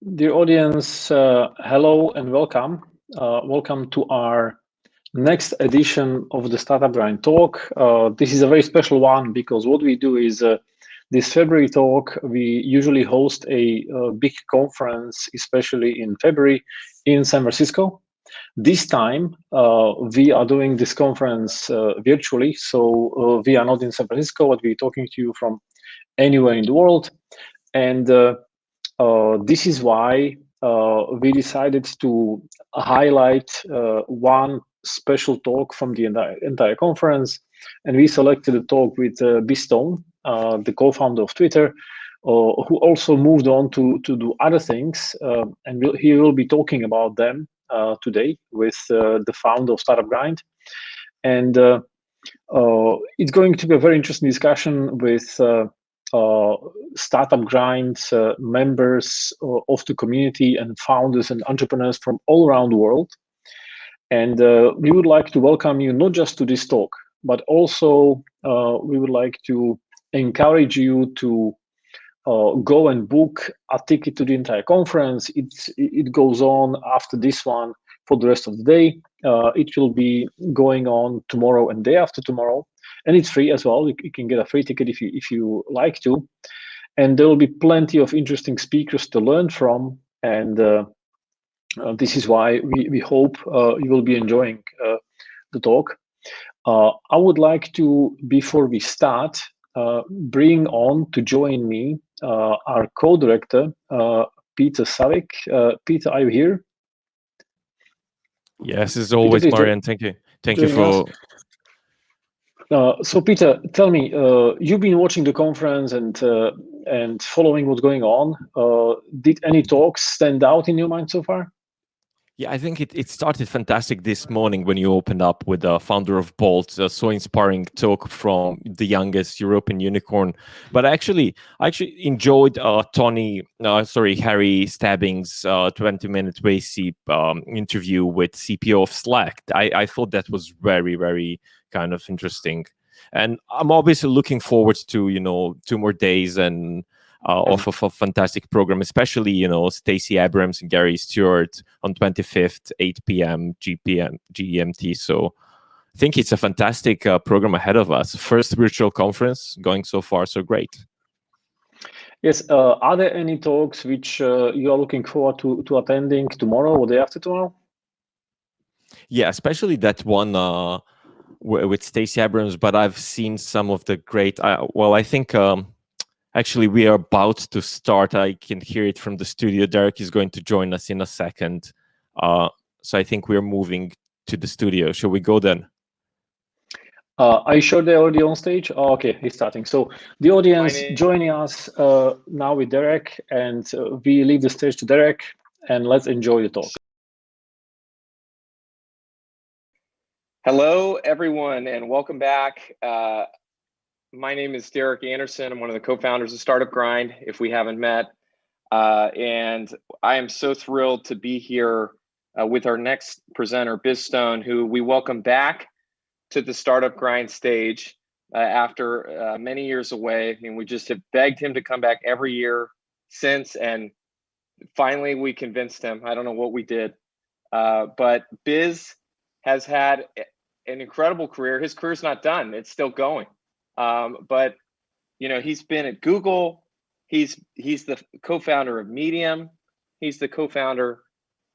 Dear audience, hello and welcome. Welcome to our next edition of the Startup Grind Talk. This is a very special one because what we do is this February talk, we usually host a big conference, especially in February in San Francisco. This time, we are doing this conference virtually, so we are not in San Francisco, but we're talking to you from anywhere in the world. And this is why we decided to highlight one special talk from the entire conference. And we selected a talk with Biz Stone, the co-founder of Twitter, who also moved on to do other things. And he will be talking about them today with the founder of Startup Grind. And it's going to be a very interesting discussion with Startup Grind members of the community and founders and entrepreneurs from all around the world. And we would like to welcome you not just to this talk, but also we would like to encourage you to go and book a ticket to the entire conference. It goes on after this one for the rest of the day. It will be going on tomorrow and day after tomorrow, and it's free as well. You can get a free ticket if you like to, and there will be plenty of interesting speakers to learn from. And this is why we hope you will be enjoying the talk. I would like to, before we start, bring on to join me our co-director, Peter Savik. Peter, are you here? Yes, as always, Marian. Thank you. Thank you for. So, Peter, tell me, you've been watching the conference and following what's going on. Did any talks stand out in your mind so far? Yeah, I think it started fantastic this morning when you opened up with the founder of Bolt, so inspiring talk from the youngest European unicorn. But I actually enjoyed Harry Stabbing's 20-minute basic interview with CPO of Slack. I thought that was very, very kind of interesting. And I'm obviously looking forward to, 2 more days and off of a fantastic program, especially, Stacey Abrams and Gary Stewart on 25th, 8 p.m. GMT. So I think it's a fantastic program ahead of us. First virtual conference going so far, so great. Yes. Are there any talks which you are looking forward to attending tomorrow or the day after tomorrow? Yeah, especially that one with Stacey Abrams, but I've seen some of the great, I think... Actually, we are about to start. I can hear it from the studio. Derek is going to join us in a second. So I think we're moving to the studio. Shall we go then? Are you sure they're already on stage? Oh, okay, he's starting. So the audience joining us now with Derek, and we leave the stage to Derek, and let's enjoy the talk. Hello, everyone, and welcome back. My name is Derek Anderson. I'm one of the co-founders of Startup Grind, if we haven't met. And I am so thrilled to be here with our next presenter, Biz Stone, who we welcome back to the Startup Grind stage after many years away. I mean, we just have begged him to come back every year since, and finally we convinced him. I don't know what we did, but Biz has had an incredible career. His career's not done. It's still going. But he's been at Google. He's the co-founder of Medium. He's the co-founder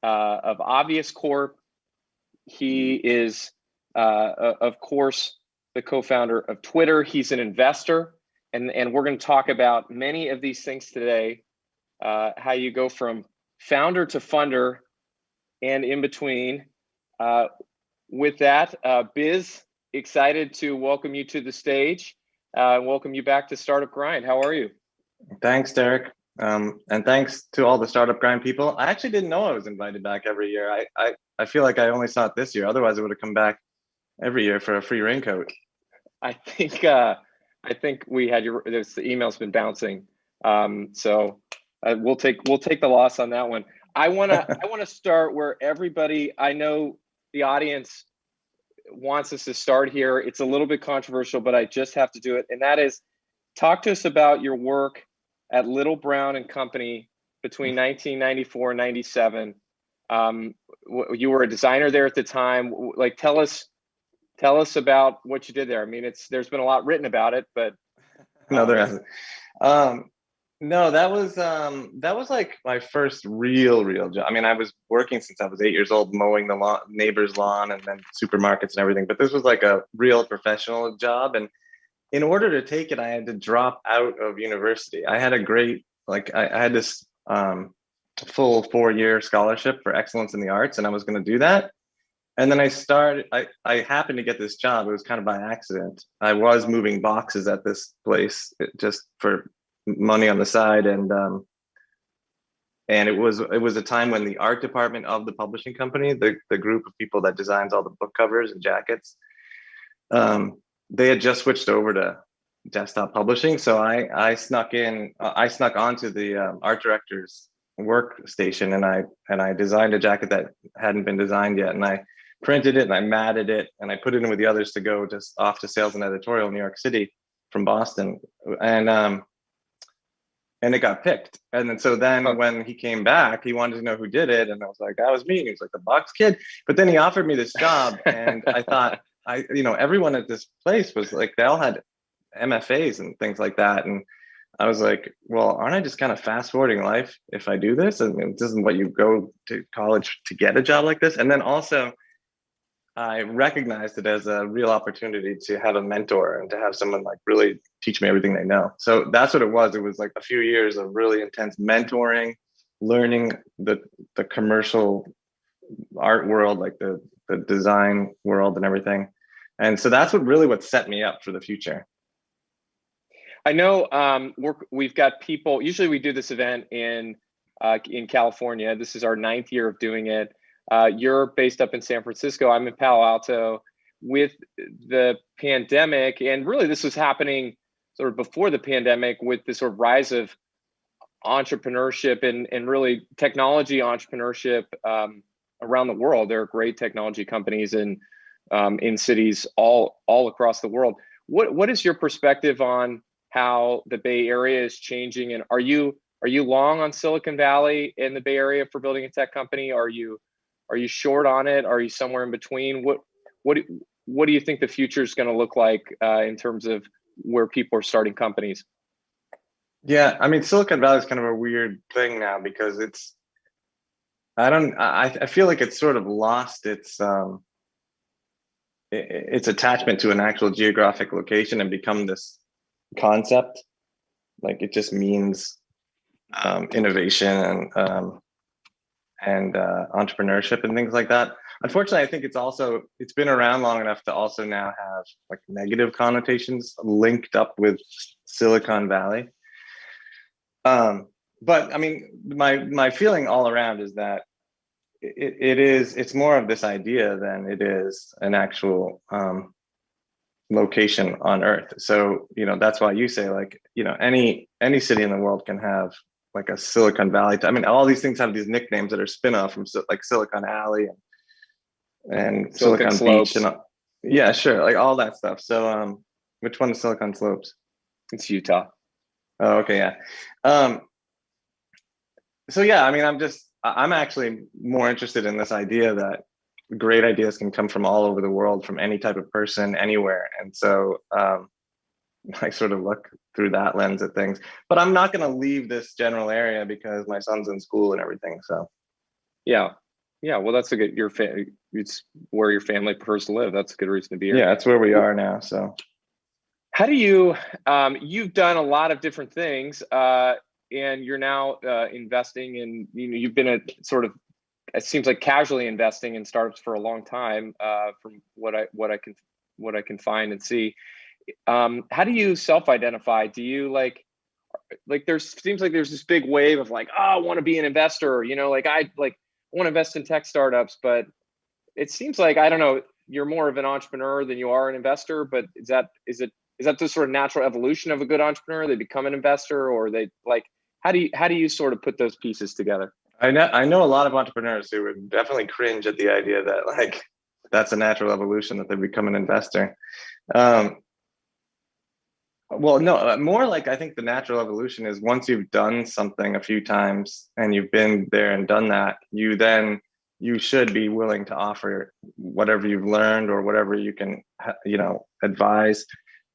of Obvious Corp. He is, of course, the co-founder of Twitter. He's an investor, and we're going to talk about many of these things today. How you go from founder to funder, and in between. With that, Biz, excited to welcome you to the stage. Welcome you back to Startup Grind. How are you? Thanks, Derek. And thanks to all the Startup Grind people. I actually didn't know I was invited back every year. I feel like I only saw it this year. Otherwise, I would have come back every year for a free raincoat. I think we had the email's been bouncing. So we'll take the loss on that one. I wanna start where everybody, I know the audience wants us to start here. It's a little bit controversial, but I just have to do it. And that is, talk to us about your work at Little Brown and Company between 1994 and 97. You were a designer there at the time. Like, tell us about what you did there. I mean, there's been a lot written about it, but no, there hasn't. No, that was like my first real job. I mean, I was working since I was 8 years old, mowing the neighbor's lawn and then supermarkets and everything. But this was like a real professional job. And in order to take it, I had to drop out of university. I had a great, like, I had this full 4-year scholarship for excellence in the arts, and I was going to do that. And then I happened to get this job. It was kind of by accident. I was moving boxes at this place just for money on the side. And it was a time when the art department of the publishing company, the group of people that designs all the book covers and jackets, they had just switched over to desktop publishing. So I snuck onto the art director's workstation, and I designed a jacket that hadn't been designed yet, and I printed it and I matted it and I put it in with the others to go just off to sales and editorial in New York City from Boston, and it got picked. And then when he came back, he wanted to know who did it, and I was like, that was me. And he was like, the box kid. But then he offered me this job, and I thought, everyone at this place was like, they all had MFAs and things like that, and I was like, well, aren't I just kind of fast forwarding life if I do this? And this isn't what you go to college to get a job like this. And then also, I recognized it as a real opportunity to have a mentor and to have someone like really teach me everything they know. So that's what it was. It was like a few years of really intense mentoring, learning the commercial art world, like the design world and everything. And so that's what set me up for the future. I know we've got people. Usually we do this event in California. This is our 9th year of doing it. You're based up in San Francisco. I'm in Palo Alto. With the pandemic, and really this was happening sort of before the pandemic, with the sort of rise of entrepreneurship and really technology entrepreneurship around the world. There are great technology companies in cities all across the world. What is your perspective on how the Bay Area is changing? And are you long on Silicon Valley in the Bay Area for building a tech company? Are you short on it? Are you somewhere in between? What do you think the future is going to look like in terms of where people are starting companies? Yeah, I mean, Silicon Valley is kind of a weird thing now because I feel like it's sort of lost its attachment to an actual geographic location and become this concept. Like, it just means innovation and entrepreneurship and things like that. Unfortunately, I think it's been around long enough to also now have like negative connotations linked up with Silicon Valley. But I mean, my feeling all around is that it's more of this idea than it is an actual location on Earth. So, that's why you say, like, any city in the world can have like a Silicon Valley. I mean, all these things have these nicknames that are spin-off from like Silicon Alley and Silicon Beach and yeah, sure, like all that stuff. So, which one is Silicon Slopes? It's Utah. Oh, okay, yeah. So yeah, I mean, I'm actually more interested in this idea that great ideas can come from all over the world, from any type of person, anywhere. And so I sort of look through that lens at things. But I'm not going to leave this general area because my son's in school and everything. So yeah. Well, that's it's where your family prefers to live. That's a good reason to be here. Yeah, that's where we are now. So how do you? You've done a lot of different things. And you're now investing in, you've been it seems like casually investing in startups for a long time, from what I can find and see. How do you self-identify? Do you like seems like there's this big wave of like, oh, I want to be an investor, I want to invest in tech startups, but it seems like, I don't know, you're more of an entrepreneur than you are an investor, but is that the sort of natural evolution of a good entrepreneur? They become an investor, or they like, how do you sort of put those pieces together? I know a lot of entrepreneurs who would definitely cringe at the idea that like that's a natural evolution, that they become an investor. Well, no, more like I think the natural evolution is once you've done something a few times and you've been there and done that, you should be willing to offer whatever you've learned or whatever you can, advise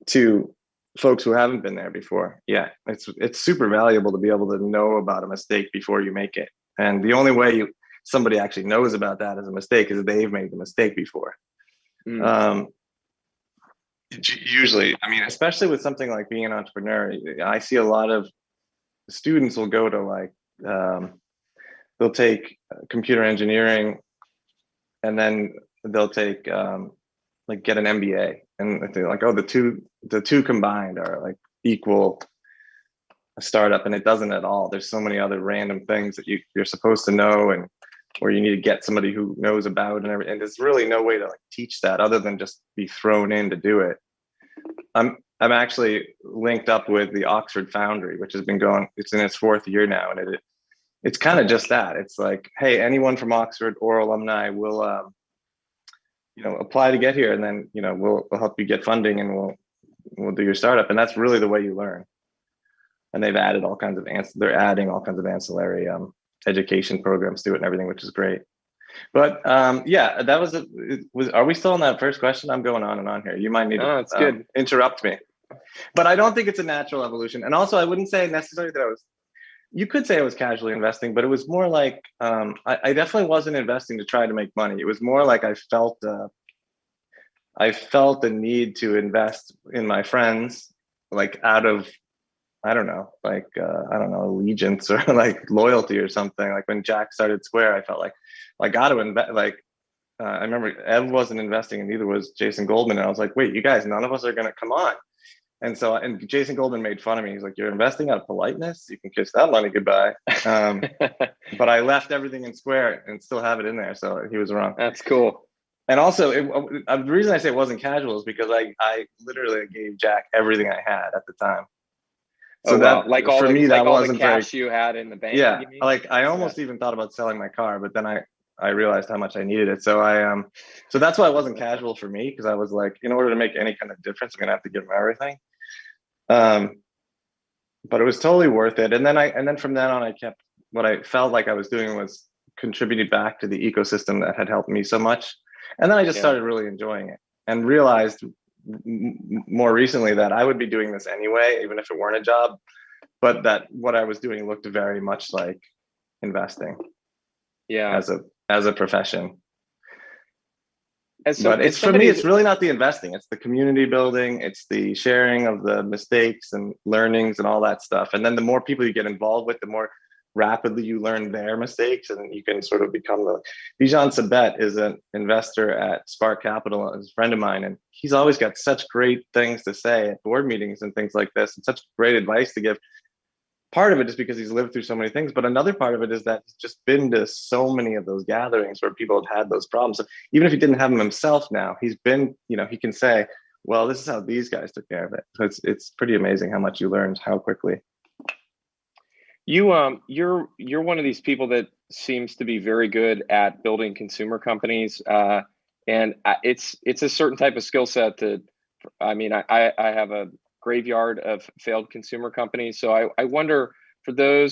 to folks who haven't been there before. Yeah, it's super valuable to be able to know about a mistake before you make it. And the only way somebody actually knows about that as a mistake is they've made the mistake before. Usually, I mean, especially with something like being an entrepreneur, I see a lot of students will go to they'll take computer engineering and then they'll take get an MBA, and they're like, oh, the two combined are like equal a startup, and it doesn't at all. There's so many other random things that you're supposed to know, and or you need to get somebody who knows about and everything. And there's really no way to like teach that other than just be thrown in to do it. I'm actually linked up with the Oxford Foundry, which has been going, it's in its 4th year now, and it's kind of just that. It's like, hey, anyone from Oxford or alumni will apply to get here, and then we'll help you get funding, and we'll do your startup. And that's really the way you learn. And they've added all kinds of they're adding all kinds of ancillary education programs to it and everything, which is great. But yeah, that was are we still on that first question? I'm going on and on here. You might need to it's good. Interrupt me. But I don't think it's a natural evolution. And also I wouldn't say necessarily that you could say I was casually investing, but it was more like I definitely wasn't investing to try to make money. It was more like I felt the need to invest in my friends, like out of I don't know, allegiance or like loyalty or something. Like when Jack started Square, I felt like I got to invest. I remember Ev wasn't investing, and neither was Jason Goldman. And I was like, wait, you guys, none of us are going to come on. And Jason Goldman made fun of me. He's like, you're investing out of politeness? You can kiss that money goodbye. But I left everything in Square and still have it in there. So he was wrong. That's cool. And also, the reason I say it wasn't casual is because I literally gave Jack everything I had at the time. So that like all for me, that wasn't the cash you had in the bank. Yeah, like I almost even thought about selling my car, but then I realized how much I needed it. So so that's why it wasn't casual for me, because I was like, in order to make any kind of difference, I'm gonna have to give him everything. But it was totally worth it. And then from then on, I kept what I felt like I was doing was contributing back to the ecosystem that had helped me so much. And then I just started really enjoying it and realized more recently that I would be doing this anyway, even if it weren't a job, but that what I was doing looked very much like investing as a profession. But it's for me, it's really not the investing, it's the community building, it's the sharing of the mistakes and learnings and all that stuff. And then the more people you get involved with, the more rapidly you learn their mistakes, and you can sort of become Bijan Sabet is an investor at Spark Capital, is a friend of mine, and he's always got such great things to say at board meetings and things like this, and such great advice to give. Part of it is because he's lived through so many things, but another part of it is that he's just been to so many of those gatherings where people have had those problems. So even if he didn't have them himself now, he's been, he can say, well, this is how these guys took care of it. So it's pretty amazing how much you learn, how quickly. You're one of these people that seems to be very good at building consumer companies, and it's a certain type of skill set that, I mean, I have a graveyard of failed consumer companies. So I wonder, for the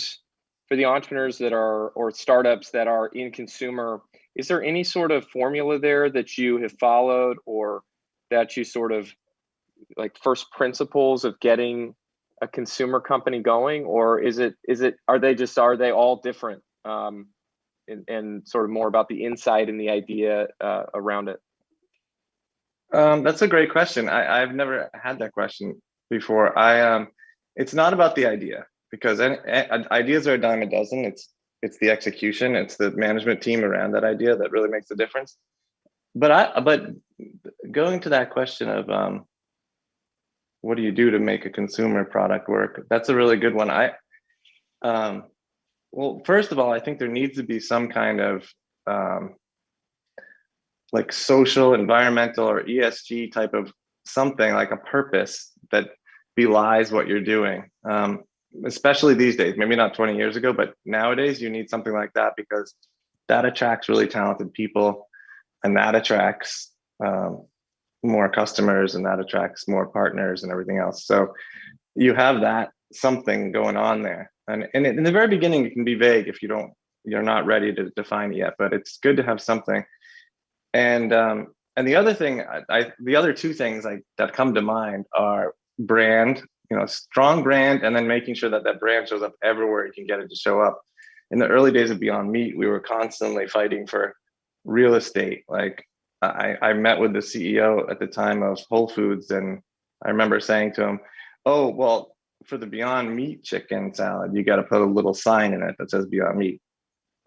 entrepreneurs that are, or startups that are in consumer, is there any sort of formula there that you have followed, or that you sort of like first principles of getting a consumer company going, or are they all different, and sort of more about the insight and the idea around it? That's a great question. I've never had that question before. It's not about the idea, because ideas are a dime a dozen. It's the execution, it's the management team around that idea that really makes the difference. But going to that question of what do you do to make a consumer product work? That's a really good one. Well, first of all, I think there needs to be some kind of like social, environmental, or ESG type of something, like a purpose that belies what you're doing. Especially these days, maybe not 20 years ago, but nowadays you need something like that, because that attracts really talented people, and that attracts more customers, and that attracts more partners and everything else. So you have that something going on there. And in the very beginning, it can be vague if you're not ready to define it yet, but it's good to have something. And the other thing, the other two things that come to mind are brand, strong brand, and then making sure that that brand shows up everywhere you can get it to show up. In the early days of Beyond Meat, we were constantly fighting for real estate. Like I met with the CEO at the time of Whole Foods, and I remember saying to him, "Oh, well, for the Beyond Meat chicken salad, you got to put a little sign in it that says Beyond Meat."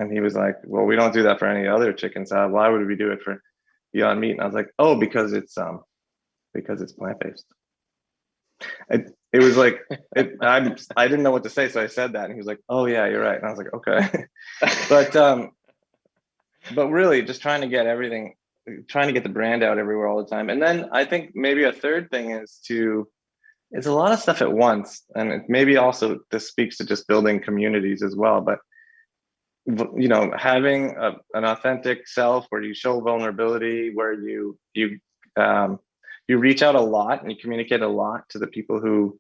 And he was like, "Well, we don't do that for any other chicken salad. Why would we do it for Beyond Meat?" And I was like, "Oh, because it's plant-based." It was like I didn't know what to say, so I said that, and he was like, "Oh yeah, you're right." And I was like, "Okay," but really, just trying to get the brand out everywhere all the time. And then I think maybe a third thing is it's a lot of stuff at once, and maybe also this speaks to just building communities as well. But having an authentic self where you show vulnerability, where you reach out a lot and you communicate a lot to the people who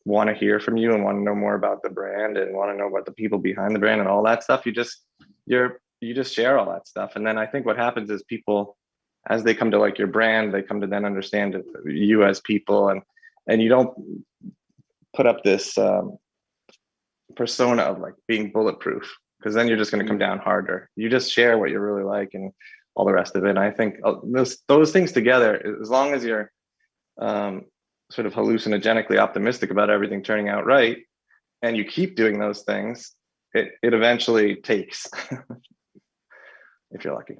want to hear from you and want to know more about the brand and want to know about the people behind the brand and all that stuff. You just share all that stuff. And then I think what happens is people, as they come to like your brand, they come to then understand you as people, and you don't put up this persona of like being bulletproof, because then you're just going to come down harder. You just share what you really like and all the rest of it. And I think those things together, as long as you're sort of hallucinogenically optimistic about everything turning out right, and you keep doing those things, it eventually takes, if you're lucky.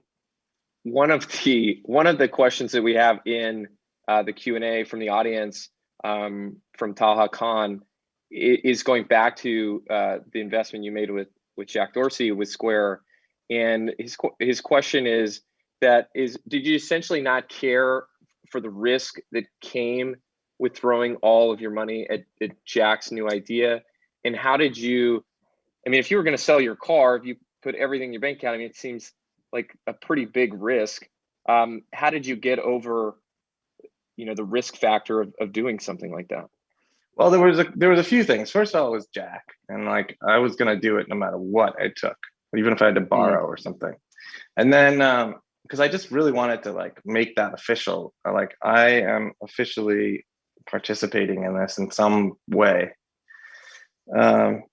One of the questions that we have in the Q&A from the audience, from Taha Khan, is going back to the investment you made with Jack Dorsey with Square. And his question is, did you essentially not care for the risk that came with throwing all of your money at Jack's new idea? And how did you, if you were going to sell your car, if you put everything in your bank account, it seems like a pretty big risk. How did you get over, the risk factor of doing something like that? Well, there was a few things. First of all, it was Jack, and like I was going to do it no matter what it took, even if I had to borrow or something. And then because I just really wanted to like make that official. Like I am officially participating in this in some way. And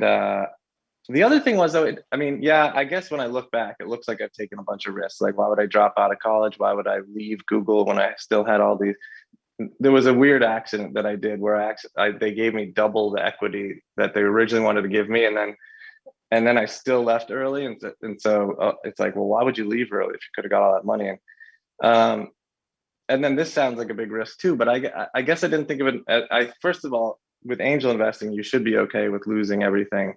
the other thing was, though, I guess when I look back, it looks like I've taken a bunch of risks. Like, why would I drop out of college? Why would I leave Google when I still had all these? There was a weird accident that I did where they gave me double the equity that they originally wanted to give me, and then I still left early, and so it's like, well, why would you leave early if you could have got all that money? And then this sounds like a big risk too, but I guess I didn't think of it. First of all, with angel investing, you should be okay with losing everything.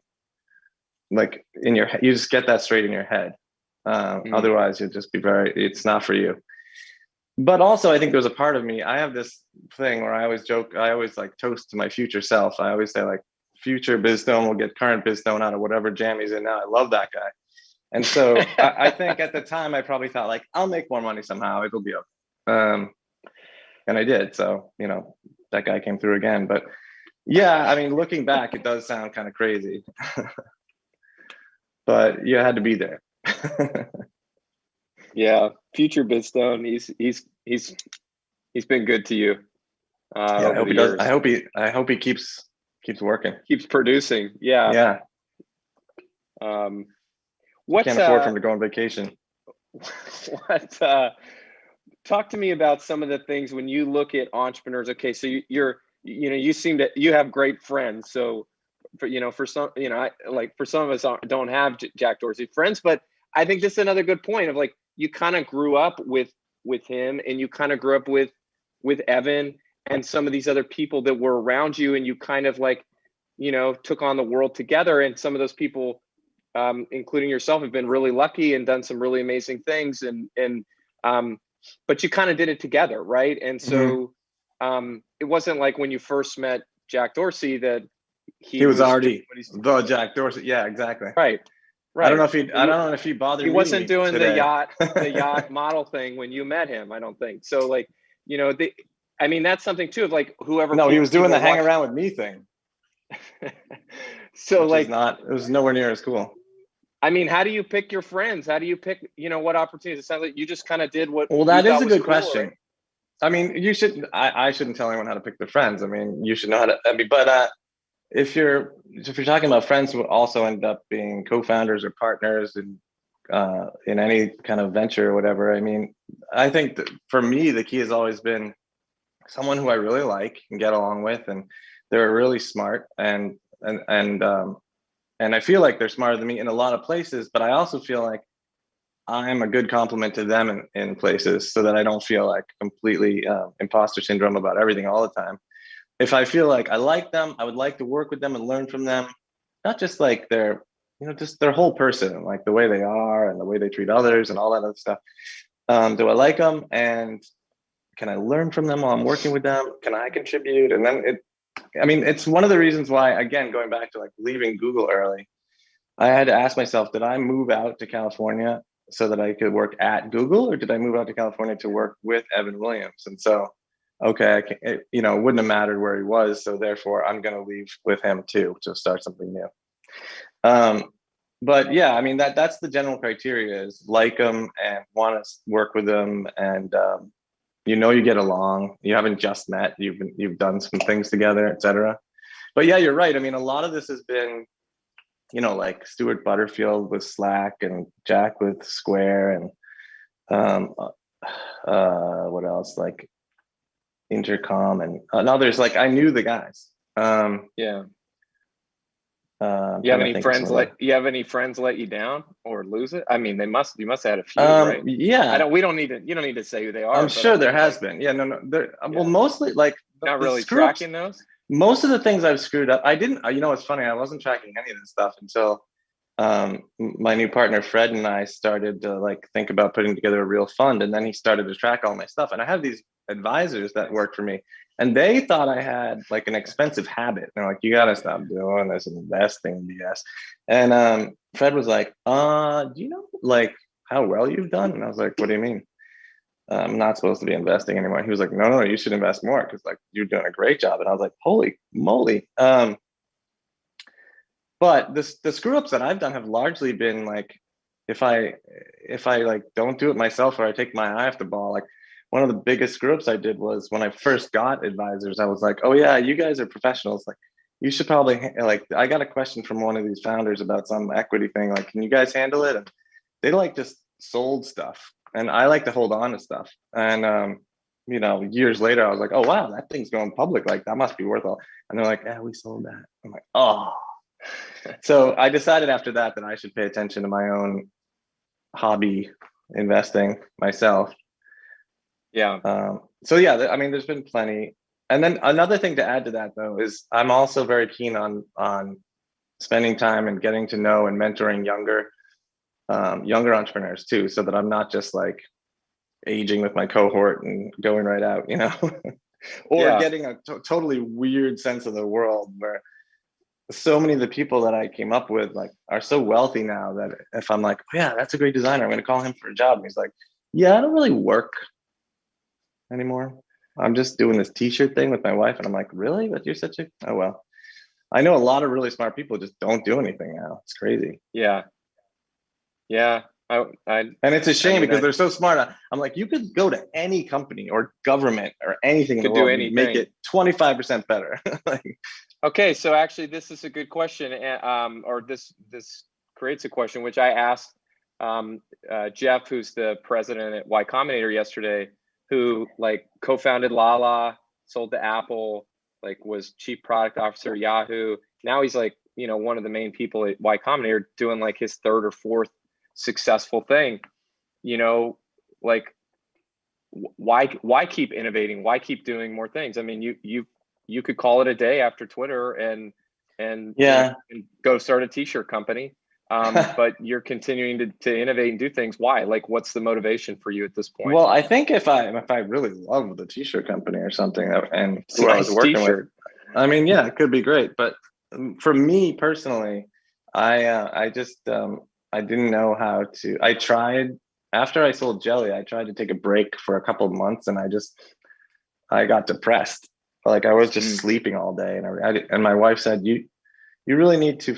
Like you just get that straight in your head. Otherwise, you'll just be it's not for you. But also, I think there's a part of me, I have this thing where I always joke, I always like toast to my future self. I always say like, future Biz Stone will get current Biz Stone out of whatever jam he's in now. I love that guy. And so I think at the time, I probably thought like, I'll make more money somehow, it'll be okay. And I did. So, that guy came through again. But yeah, looking back, it does sound kind of crazy. But you had to be there. Yeah, future Biz Stone, he's been good to you. I hope he does. I hope he keeps working. Keeps producing. Yeah. Yeah. Can't afford for him to go on vacation. Talk to me about some of the things when you look at entrepreneurs. Okay, so you seem to have great friends. So for some, for some of us don't have Jack Dorsey friends, but I think this is another good point of like, you kind of grew up with him, and you kind of grew up with Evan and some of these other people that were around you, and you kind of like, took on the world together. And some of those people, including yourself, have been really lucky and done some really amazing things. But you kind of did it together, right? And so it wasn't like when you first met Jack Dorsey that he was already the Jack Dorsey. Yeah, exactly. Right. Right. I don't know if he bothered. He wasn't meeting me doing today. the yacht model thing when you met him, I don't think. So like, you know, I mean, that's something too of like whoever. No, he was doing the hang watch. around with me thing. So which like, it was nowhere near as cool. I mean, how do you pick your friends? How do you pick, you know, what opportunities? It sounds like you just kind of did what. Well, that is a good cool, question. right? I mean, you should. I shouldn't tell anyone how to pick their friends. I mean, you should know how to. I mean, but if you're talking about friends who also end up being co-founders or partners in any kind of venture or whatever, I mean, I think that for me the key has always been someone who I really like and get along with, and they're really smart and I feel like they're smarter than me in a lot of places, but I also feel like I'm a good compliment to them in places, so that I don't feel like completely imposter syndrome about everything all the time. If I feel like I like them, I would like to work with them and learn from them, not just like their, just their whole person, like the way they are and the way they treat others and all that other stuff. Do I like them, and can I learn from them while I'm working with them? Can I contribute? And then it's one of the reasons why, again, going back to like leaving Google early, I had to ask myself, did I move out to California so that I could work at Google, or did I move out to California to work with Evan Williams? And so, okay, it wouldn't have mattered where he was, so therefore I'm going to leave with him too to start something new. But yeah, I mean, that's the general criteria: is like them and want to work with them, and you get along. You haven't just met; you've done some things together, etc. But yeah, you're right. I mean, a lot of this has been, like Stuart Butterfield with Slack and Jack with Square, and what else, like Intercom and others. Like, I knew the guys. Yeah. You have any friends let you down or lose it? I mean, you must have had a few, right? Yeah. You don't need to say who they are. I'm sure there has been. Yeah, no. Well, mostly like not really tracking those. Most of the things I've screwed up, I didn't. It's funny. I wasn't tracking any of this stuff until my new partner Fred and I started to like think about putting together a real fund, and then he started to track all my stuff. And I have these advisors that work for me, and they thought I had like an expensive habit. They're like, "You gotta stop doing this investing BS." And Fred was like, "Do you know like how well you've done?" And I was like, "What do you mean? I'm not supposed to be investing anymore." He was like, no, you should invest more because like you're doing a great job. And I was like, holy moly. But the screw ups that I've done have largely been like, if I like don't do it myself, or I take my eye off the ball. Like, one of the biggest screw ups I did was when I first got advisors. I was like, oh yeah, you guys are professionals. Like, you should probably, like, I got a question from one of these founders about some equity thing. Like, can you guys handle it? And they like just sold stuff. And I like to hold on to stuff. And years later, I was like, oh wow, that thing's going public. Like, that must be worth all. And they're like, yeah, we sold that. I'm like, oh. So I decided after that I should pay attention to my own hobby investing myself. Yeah. So yeah, I mean, there's been plenty. And then another thing to add to that though is I'm also very keen on spending time and getting to know and mentoring younger entrepreneurs too, so that I'm not just like aging with my cohort and going right out, or getting a totally weird sense of the world where so many of the people that I came up with like are so wealthy now that if I'm like, oh, yeah, that's a great designer, I'm going to call him for a job. And he's like, yeah, I don't really work anymore. I'm just doing this t-shirt thing with my wife. And I'm like, really? But you're such a, oh, well, I know a lot of really smart people just don't do anything now. It's crazy. Yeah. Yeah. And it's a shame because they're so smart. I'm like, you could go to any company or government or anything in the world and make it 25% better. Okay, so actually, this is a good question, or this creates a question which I asked Jeff, who's the president at Y Combinator yesterday, who like co-founded Lala, sold to Apple, like was chief product officer at Yahoo. Now he's like, one of the main people at Y Combinator doing like his third or fourth successful thing. Like, why keep innovating? Why keep doing more things? I mean, you could call it a day after Twitter and go start a t-shirt company. But you're continuing to innovate and do things. Why? Like, what's the motivation for you at this point? Well, I think if I really love the t-shirt company or something, and who I was working with, I mean, yeah, it could be great. But for me personally, I just I didn't know how to. I tried after I sold jelly. I tried to take a break for a couple of months, and I got depressed. Like I was just sleeping all day, and my wife said, "You really need to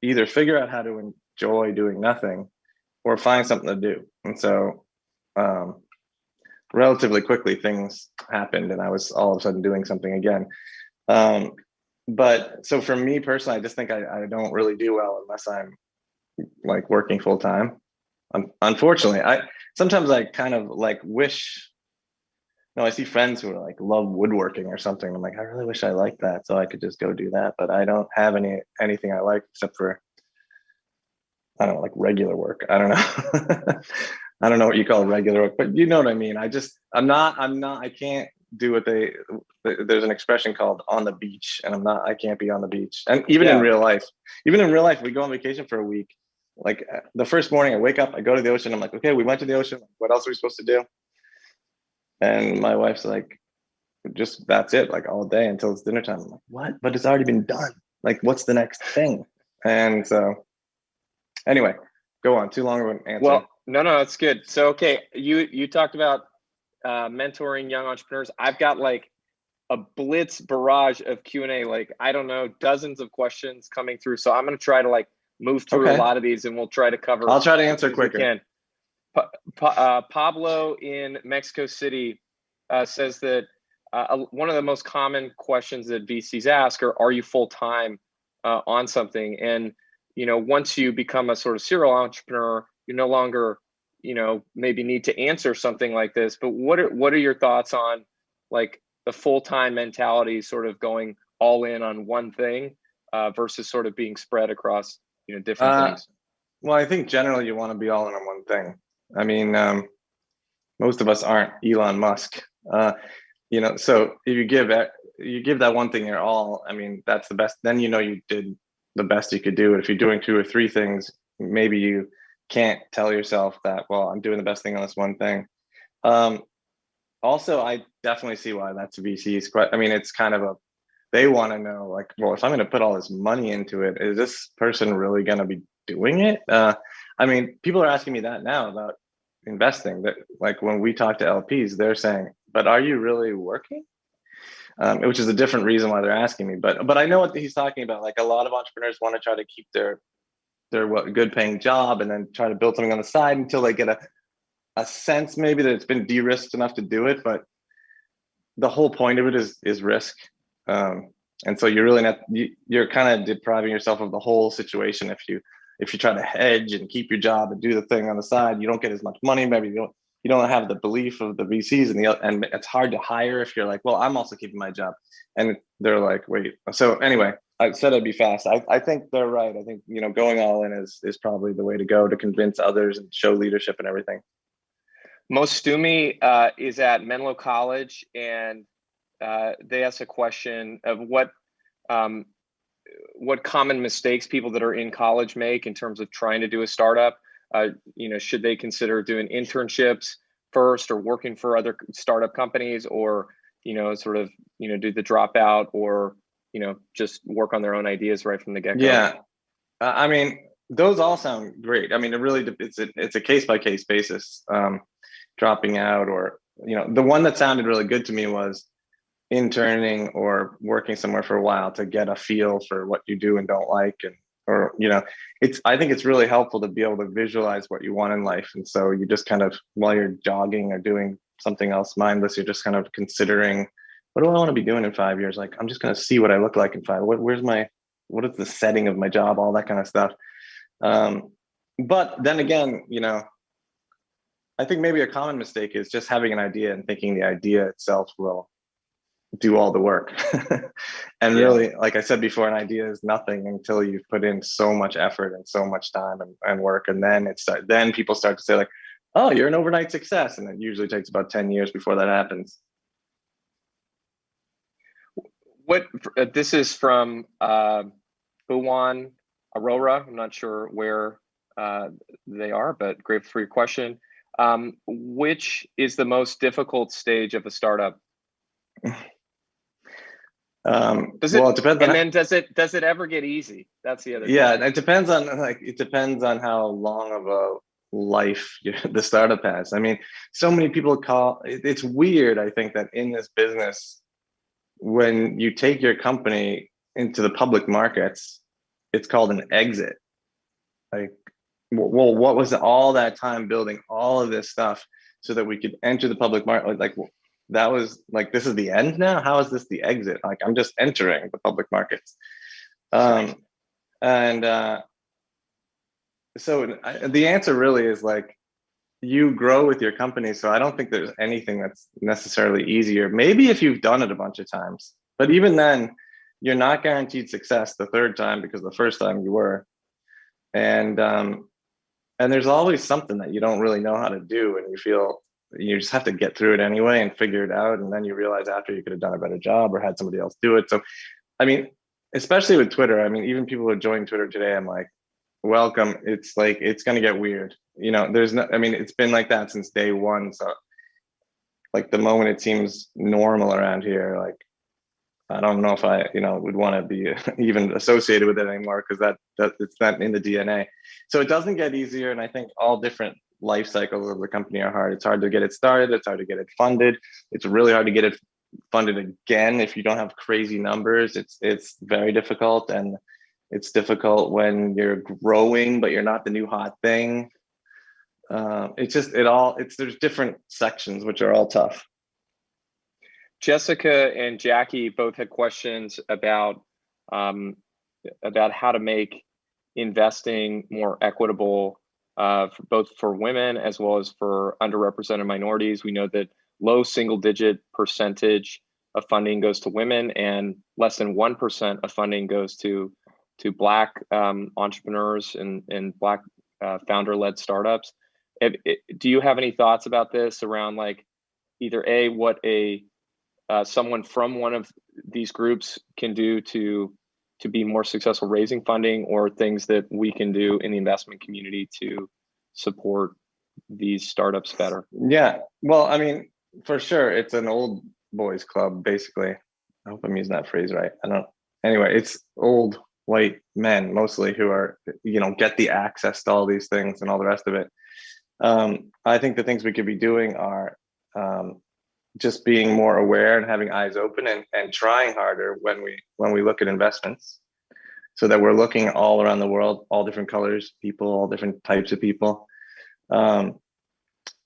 either figure out how to enjoy doing nothing, or find something to do." And so, relatively quickly, things happened, and I was all of a sudden doing something again. But so for me personally, I just think I don't really do well unless I'm like working full time. Unfortunately, sometimes I kind of like wish. No, I see friends who are like love woodworking or something. I'm like, I really wish I liked that, so I could just go do that. But I don't have anything I like except for, I don't know, like regular work. I don't know. I don't know what you call regular work, but you know what I mean. I can't do what there's an expression called on the beach, and I can't be on the beach. And even in real life, we go on vacation for a week. Like the first morning I wake up, I go to the ocean. I'm like, okay, we went to the ocean. What else are we supposed to do? And my wife's like, just that's it, like all day until it's dinner time. I'm like, what? But it's already been done. Like, what's the next thing? And so, anyway, go on. Too long of an answer. Well, no, it's good. So, okay, you talked about mentoring young entrepreneurs. I've got like a blitz barrage of Q&A, like I don't know, dozens of questions coming through. So I'm going to try to like move through a lot of these, and we'll try to cover. I'll try to answer quicker. Pablo in Mexico City says that one of the most common questions that VCs ask are you full-time on something? And, once you become a sort of serial entrepreneur, you no longer, maybe need to answer something like this. But what are your thoughts on like the full-time mentality, sort of going all in on one thing versus sort of being spread across, different things? Well, I think generally you want to be all in on one thing. I mean, most of us aren't Elon Musk, so if you give that one thing your all, I mean, that's the best. Then you did the best you could do. If you're doing 2 or 3 things, maybe you can't tell yourself that, well, I'm doing the best thing on this one thing. Also, I definitely see why that's VC's. I mean, it's kind of they want to know, like, well, if I'm going to put all this money into it, is this person really going to be doing it? I mean, people are asking me that now about investing. That, like, when we talk to LPs, they're saying, "But are you really working?" Which is a different reason why they're asking me. But I know what he's talking about. Like, a lot of entrepreneurs want to try to keep their good paying job and then try to build something on the side until they get a sense maybe that it's been de-risked enough to do it. But the whole point of it is risk. And so you're kind of depriving yourself of the whole situation. If you try to hedge and keep your job and do the thing on the side, you don't get as much money. Maybe you don't have the belief of the VCs and it's hard to hire if you're like, well, I'm also keeping my job. And they're like, wait. So anyway, I said I'd be fast. I think they're right. I think, going all in is probably the way to go to convince others and show leadership and everything. Mostumi is at Menlo College, and they asked a question of what common mistakes people that are in college make in terms of trying to do a startup. Should they consider doing internships first, or working for other startup companies, or sort of do the dropout, or just work on their own ideas right from the get-go? Yeah, I mean, those all sound great. I mean, it's a case-by-case basis. Dropping out, or the one that sounded really good to me was interning or working somewhere for a while to get a feel for what you do and don't like, I think it's really helpful to be able to visualize what you want in life. And so you just kind of, while you're jogging or doing something else mindless, you're just kind of considering, what do I want to be doing in 5 years? Like, I'm just going to see what I look like in 5. What is the setting of my job? All that kind of stuff. But then again, I think maybe a common mistake is just having an idea and thinking the idea itself will do all the work. And really, like I said before, an idea is nothing until you've put in so much effort and so much time and work. And then people start to say, like, oh, you're an overnight success. And it usually takes about 10 years before that happens. This is from Buwan Aurora. I'm not sure where they are, but grateful for your question. Which is the most difficult stage of a startup? Well, it depends on. And then does it ever get easy? That's the other. Yeah, question. it depends on how long of a life the startup has. I mean, so many people it's weird. I think that in this business, when you take your company into the public markets, it's called an exit. Like, well, what was all that time building all of this stuff so that we could enter the public market? Like, that was like, this is the end now? How is this the exit? Like, I'm just entering the public markets. So the answer really is like, you grow with your company. So I don't think there's anything that's necessarily easier. Maybe if you've done it a bunch of times, but even then, you're not guaranteed success the third time because the first time you were. And there's always something that you don't really know how to do, and you feel you just have to get through it anyway and figure it out. And then you realize after you could have done a better job or had somebody else do it. So, I mean, especially with Twitter, I mean, even people who join Twitter today, I'm like, welcome. It's like, it's going to get weird. You know, I mean, it's been like that since day one. So like the moment it seems normal around here, like, I don't know if I, would want to be even associated with it anymore, because that it's not in the DNA. So it doesn't get easier. And I think all different life cycles of the company are hard. It's hard to get it started. It's hard to get it funded. It's really hard to get it funded again if you don't have crazy numbers. It's very difficult, and it's difficult when you're growing but you're not the new hot thing. There's different sections which are all tough. Jessica and Jackie both had questions about how to make investing more equitable, both for women as well as for underrepresented minorities. We know that low single-digit percentage of funding goes to women, and less than 1% of funding goes to Black entrepreneurs and Black founder-led startups. Do you have any thoughts about this around, like, either what someone from one of these groups can do to be more successful raising funding, or things that we can do in the investment community to support these startups better? Yeah, well, I mean, for sure, it's an old boys club, basically. I hope I'm using that phrase right. Anyway, it's old white men mostly who are, get the access to all these things and all the rest of it. I think the things we could be doing are just being more aware and having eyes open, and trying harder when we look at investments, so that we're looking all around the world, all different colors, people, all different types of people. And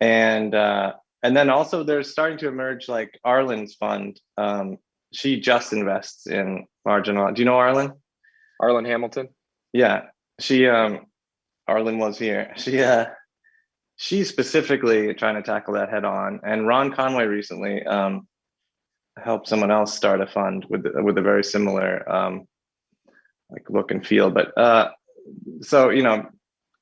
then also there's starting to emerge, like Arlen's fund. She just invests in marginal. Do you know Arlen? Arlen Hamilton? Yeah, Arlen was here. She's specifically trying to tackle that head on. And Ron Conway recently helped someone else start a fund with a very similar like look and feel. But so,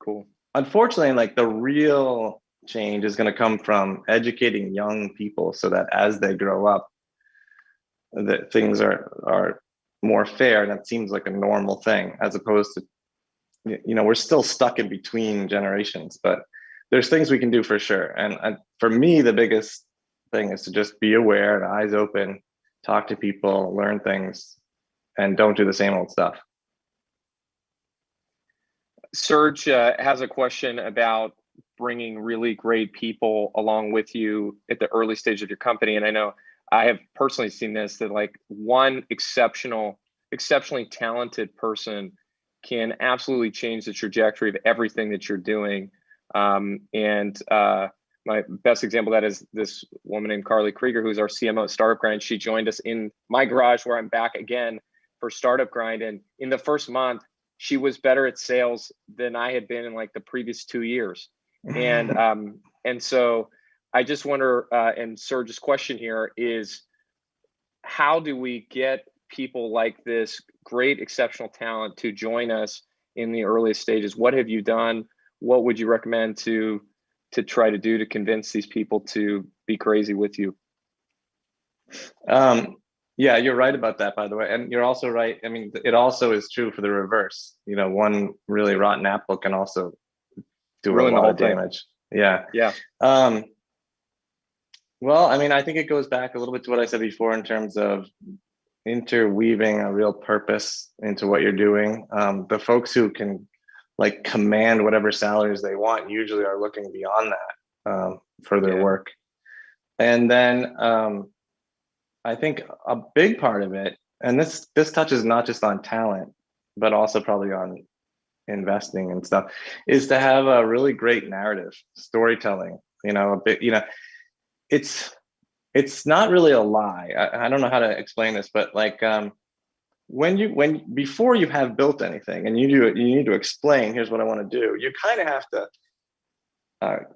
cool. Unfortunately, like, the real change is going to come from educating young people, so that as they grow up, that things are more fair, and that seems like a normal thing, as opposed to, we're still stuck in between generations. But there's things we can do for sure. And for me, the biggest thing is to just be aware and eyes open, talk to people, learn things, and don't do the same old stuff. Serge has a question about bringing really great people along with you at the early stage of your company. And I know I have personally seen this, that like one exceptionally talented person can absolutely change the trajectory of everything that you're doing. My best example of that is this woman named Carly Krieger, who's our CMO at Startup Grind. She joined us in my garage, where I'm back again for Startup Grind. And in the first month, she was better at sales than I had been in like the previous 2 years. And so I just wonder, and Serge's question here is, how do we get people like this great, exceptional talent to join us in the earliest stages? What have you done? What would you recommend to try to do to convince these people to be crazy with you? Yeah, you're right about that, by the way. And you're also right. I mean, it also is true for the reverse. One really rotten apple can also do a lot of damage. Yeah. Yeah. Well, I mean, I think it goes back a little bit to what I said before in terms of interweaving a real purpose into what you're doing. The folks who can like command whatever salaries they want usually are looking beyond that for their work. And then I think a big part of it, and this touches not just on talent, but also probably on investing and stuff, is to have a really great narrative, storytelling. You know, a bit. You know, it's not really a lie. I don't know how to explain this, but like before you have built anything and you need to explain, here's what I want to do. You kind of have to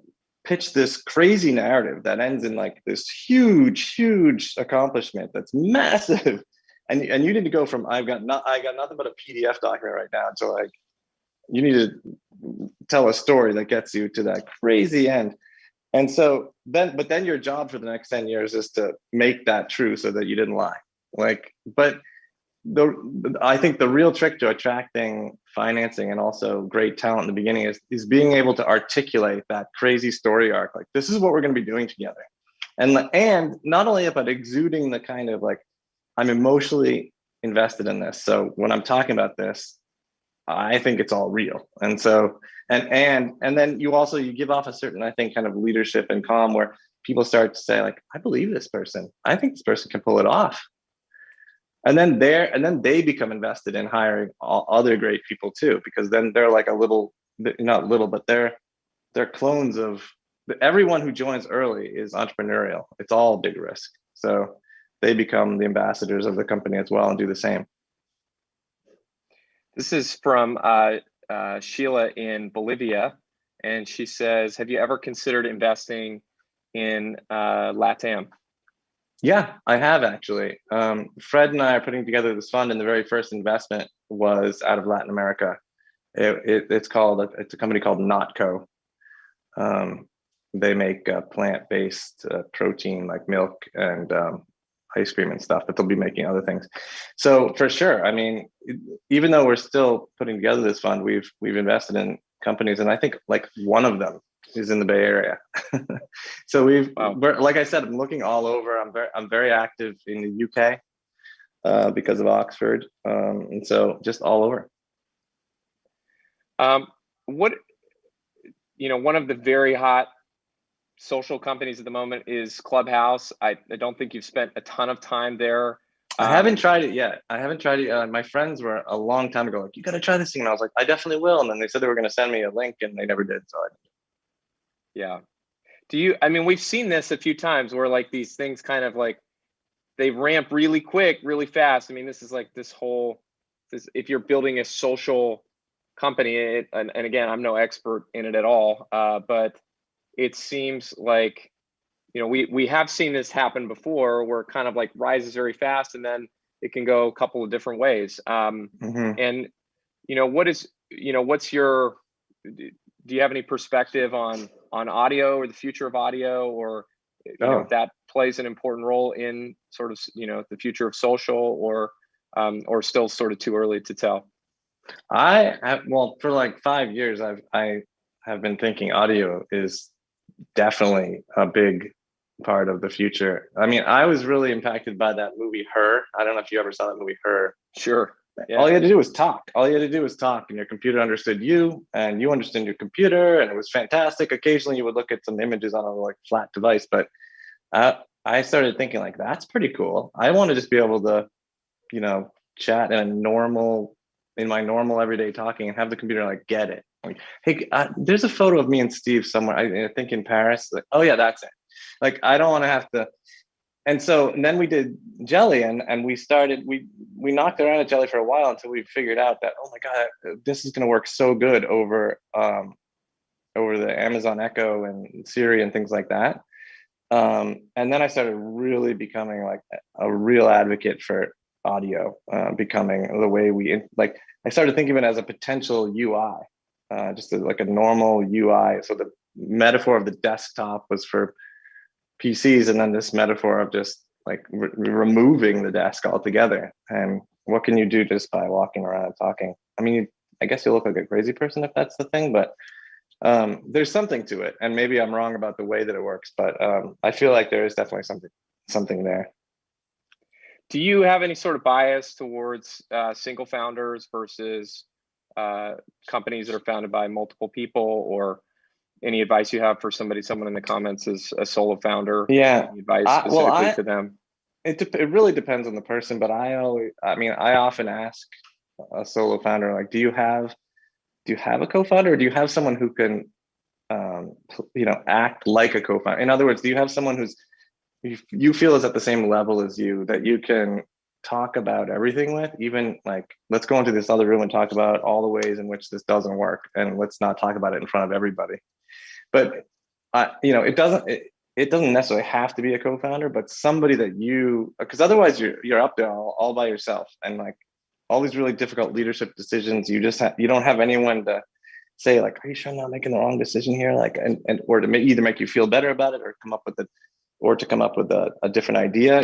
pitch this crazy narrative that ends in like this huge accomplishment that's massive, and you need to go from I got nothing but a PDF document right now to like you need to tell a story that gets you to that crazy end. And so then your job for the next 10 years is to make that true so that you didn't lie. Like, but I think the real trick to attracting financing and also great talent in the beginning is being able to articulate that crazy story arc. Like, this is what we're going to be doing together. And not only that, but exuding the kind of like, I'm emotionally invested in this. So when I'm talking about this, I think it's all real. And so, and then you give off a certain, I think, kind of leadership and calm where people start to say like, I believe this person. I think this person can pull it off. And then they become invested in hiring all other great people too, because then they're like not little, but they're clones of everyone who joins early is entrepreneurial. It's all big risk. So they become the ambassadors of the company as well and do the same. This is from Sheila in Bolivia, and she says, have you ever considered investing in LATAM? Yeah, I have actually. Fred and I are putting together this fund, and the very first investment was out of Latin America. It's a company called Notco. They make plant-based protein like milk and ice cream and stuff, but they'll be making other things. So for sure, I mean, even though we're still putting together this fund, we've invested in companies, and I think like one of them is in the Bay Area. So we're, like I said, I'm looking all over. I'm very active in the UK because of Oxford, and so just all over. One of the very hot social companies at the moment is Clubhouse. I don't think you've spent a ton of time there. I haven't tried it yet. My friends were a long time ago like, you got to try this thing, and I was like, I definitely will. And then they said they were going to send me a link, and they never did. So yeah. We've seen this a few times where like these things kind of like they ramp really quick, really fast. I mean, this is like if you're building a social company, and again, I'm no expert in it at all, but it seems like, we have seen this happen before where it kind of like rises very fast and then it can go a couple of different ways. And, do you have any perspective on audio or the future of audio, or if that plays an important role in sort of, the future of social, or still sort of too early to tell? For like 5 years, I have been thinking audio is definitely a big part of the future. I mean, I was really impacted by that movie Her. I don't know if you ever saw that movie Her. Sure. Yeah. All you had to do was talk. And your computer understood you, and you understood your computer, and it was fantastic. Occasionally, you would look at some images on a like flat device, but I started thinking like, that's pretty cool. I want to just be able to, chat in my normal everyday talking and have the computer like get it. Like, hey, there's a photo of me and Steve somewhere. I think in Paris. Like, oh yeah, that's it. Like, I don't want to have to. And then we did Jelly, and we knocked around at Jelly for a while until we figured out that, oh my God, this is going to work so good over the Amazon Echo and Siri and things like that. And then I started really becoming like a real advocate for audio, becoming the way I started thinking of it as a potential UI, just like a normal UI. So the metaphor of the desktop was for PCs, and then this metaphor of just like removing the desk altogether. And what can you do just by walking around and talking? I mean, I guess you look like a crazy person if that's the thing, but there's something to it. And maybe I'm wrong about the way that it works, but I feel like there is definitely something there. do you have any sort of bias towards single founders versus companies that are founded by multiple people, or any advice you have for someone in the comments is a solo founder? Yeah. Any advice specifically to them? It really depends on the person, but I often ask a solo founder, like, do you have a co-founder, or do you have someone who can act like a co-founder? In other words, do you have someone who's you feel is at the same level as you, that you can talk about everything with, even like, let's go into this other room and talk about all the ways in which this doesn't work, and let's not talk about it in front of everybody. But it doesn't necessarily have to be a co-founder, but somebody that because otherwise you're up there all by yourself, and like all these really difficult leadership decisions, you don't have anyone to say like, are you sure I'm not making the wrong decision here? Like, or to either make you feel better about it, or come up with a different idea.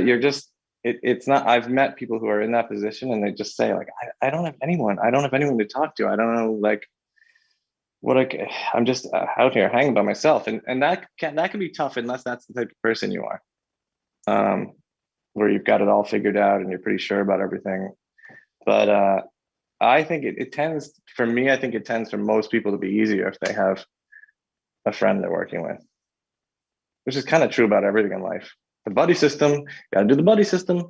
It's not, I've met people who are in that position, and they just say like, I don't have anyone to talk to. I don't know, like, I'm just out here hanging by myself. And that can be tough, unless that's the type of person you are, where you've got it all figured out and you're pretty sure about everything. But I think it tends for most people to be easier if they have a friend they're working with, which is kind of true about everything in life. The buddy system, got to do the buddy system.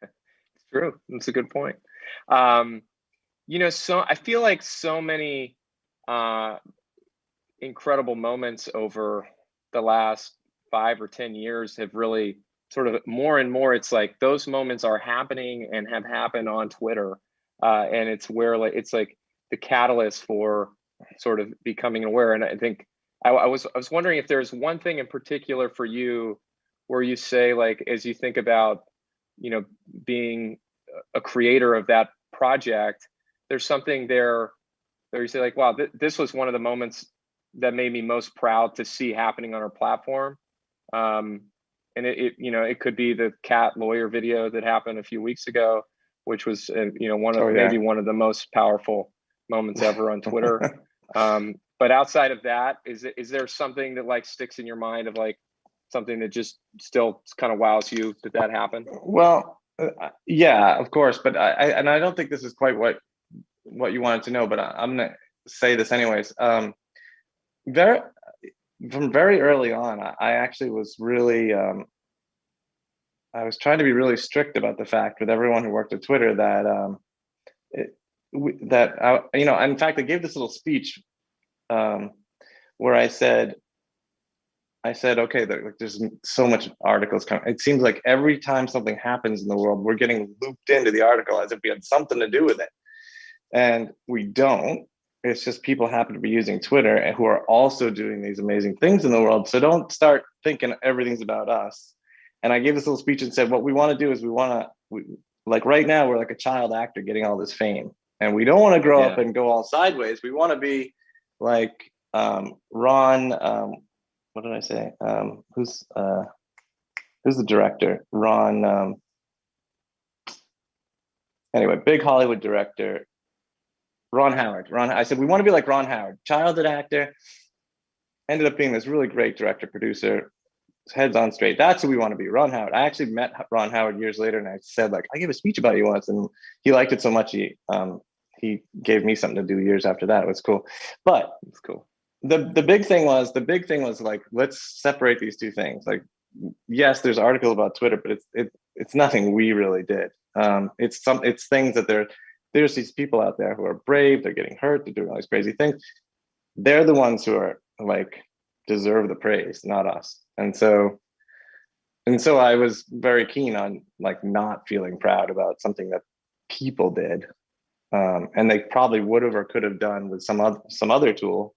It's true. That's a good point. So I feel like so many incredible moments over the last 5 or 10 years have really sort of more and more, it's like those moments are happening and have happened on Twitter. And it's where it's like the catalyst for sort of becoming aware. And I think I was wondering if there's one thing in particular for you where you say, like, as you think about, being a creator of that project, there's something there where you say like, wow, this was one of the moments that made me most proud to see happening on our platform. And it could be the cat lawyer video that happened a few weeks ago, which was, maybe one of the most powerful moments ever on Twitter. But outside of that, is there something that like sticks in your mind of like something that just still kind of wows you that happened? Well, yeah, of course. But I don't think this is quite what you wanted to know, but I'm going to say this anyways. From very early on, I actually was really, I was trying to be really strict about the fact with everyone who worked at Twitter that, in fact, I gave this little speech where I said, okay, there's so much articles coming. It seems like every time something happens in the world, we're getting looped into the article as if we had something to do with it. And we don't. It's just people happen to be using Twitter and who are also doing these amazing things in the world. So don't start thinking everything's about us. And I gave this little speech and said, what we want to do is like right now, we're like a child actor getting all this fame. And we don't want to grow up and go all sideways. We want to be like Ron, what did I say? Who's the director? Ron, anyway, big Hollywood director, Ron Howard. I said, we want to be like Ron Howard, childhood actor, ended up being this really great director, producer, heads on straight. That's who we want to be, Ron Howard. I actually met Ron Howard years later, and I said, like, I gave a speech about you once, and he liked it so much, he gave me something to do years after that. It was cool. But it's cool. The big thing was like, let's separate these two things. Like, yes, there's articles about Twitter, but it's nothing we really did. It's things that there's these people out there who are brave, they're getting hurt, they're doing all these crazy things. They're the ones who are like deserve the praise, not us. And so I was very keen on like not feeling proud about something that people did, and they probably would have or could have done with some other tool,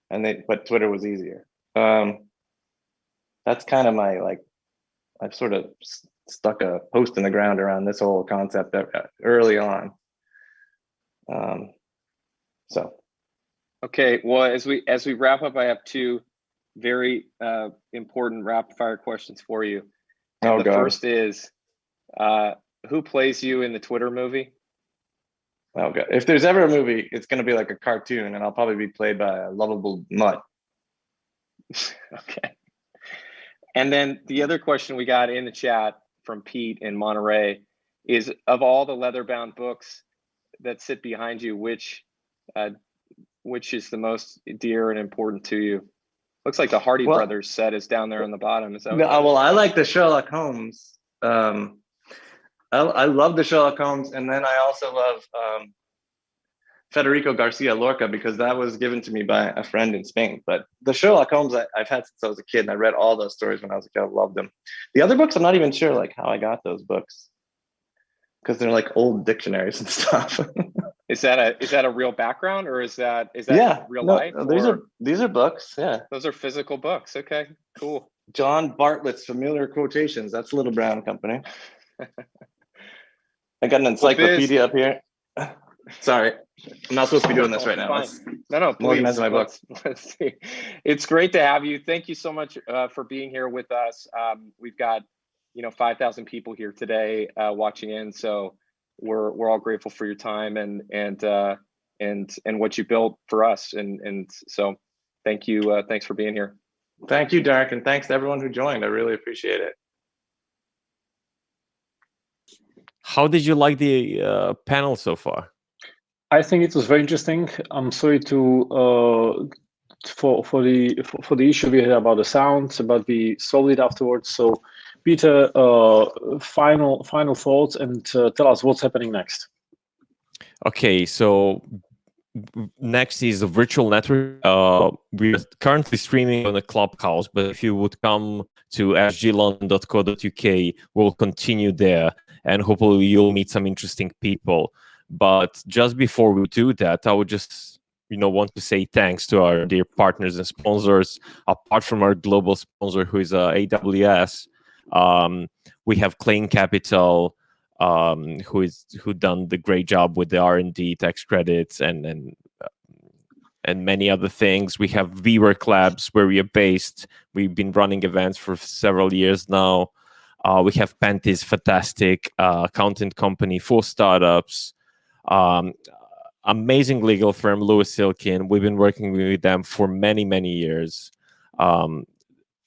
but Twitter was easier. That's kind of my, like, I've sort of stuck a post in the ground around this whole concept early on. So. Okay, well, as we wrap up, I have two very important rapid fire questions for you. And the first is, who plays you in the Twitter movie? Oh God! If there's ever a movie, it's going to be like a cartoon, and I'll probably be played by a lovable mutt. Okay. And then the other question we got in the chat from Pete in Monterey is, of all the leather-bound books that sit behind you, which is the most dear and important to you? Looks like the Hardy Brothers set is down there on the bottom. Is that no, well, I like the Sherlock Holmes. I love the Sherlock Holmes, and then I also love Federico Garcia Lorca, because that was given to me by a friend in Spain. But the Sherlock Holmes I've had since I was a kid, and I read all those stories when I was a kid. I loved them. The other books, I'm not even sure like how I got those books, because they're like old dictionaries and stuff. Is that a real background, or is that real life? These are books. Yeah, those are physical books. Okay, cool. John Bartlett's Familiar Quotations. That's Little Brown Company. I got an encyclopedia up here. Sorry, I'm not supposed to be doing this right now. No, please. Organize my book. Let's see. It's great to have you. Thank you so much for being here with us. We've got 5,000 people here today watching in, so we're all grateful for your time and what you built for us. And so thank you. Thanks for being here. Thank you, Derek, and thanks to everyone who joined. I really appreciate it. How did you like the panel so far? I think it was very interesting. I'm sorry for the issue we had about the sounds, but we solved it afterwards. So, Peter, final thoughts, and tell us what's happening next. Okay, so next is a virtual network. We're currently streaming on a Clubhouse, but if you would come to sglondon.co.uk, we'll continue there, and hopefully you'll meet some interesting people. But just before we do that, I would just want to say thanks to our dear partners and sponsors. Apart from our global sponsor, who is AWS, we have Klein Capital, who done the great job with the R&D tax credits and many other things. We have VWork Labs, where we are based. We've been running events for several years now. We have Pentis, fantastic accountant company for startups. Amazing legal firm, Lewis Silkin. We've been working with them for many, many years.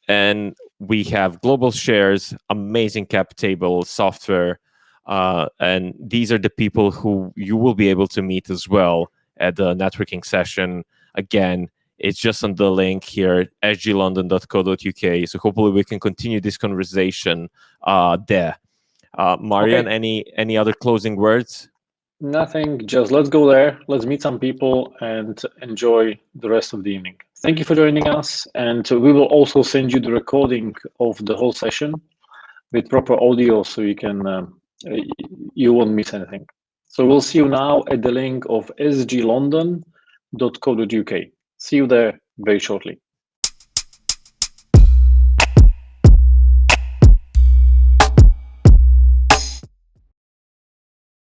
And we have Global Shares, amazing cap table software. And these are the people who you will be able to meet as well at the networking session. Again, it's just on the link here, sglondon.co.uk. So hopefully we can continue this conversation there. Marian, Okay. any other closing words? Nothing, just let's go there, let's meet some people and enjoy the rest of the evening. Thank you for joining us, and we will also send you the recording of the whole session with proper audio, so you won't miss anything. So we'll see you now at the link of sglondon.co.uk. See you there very shortly.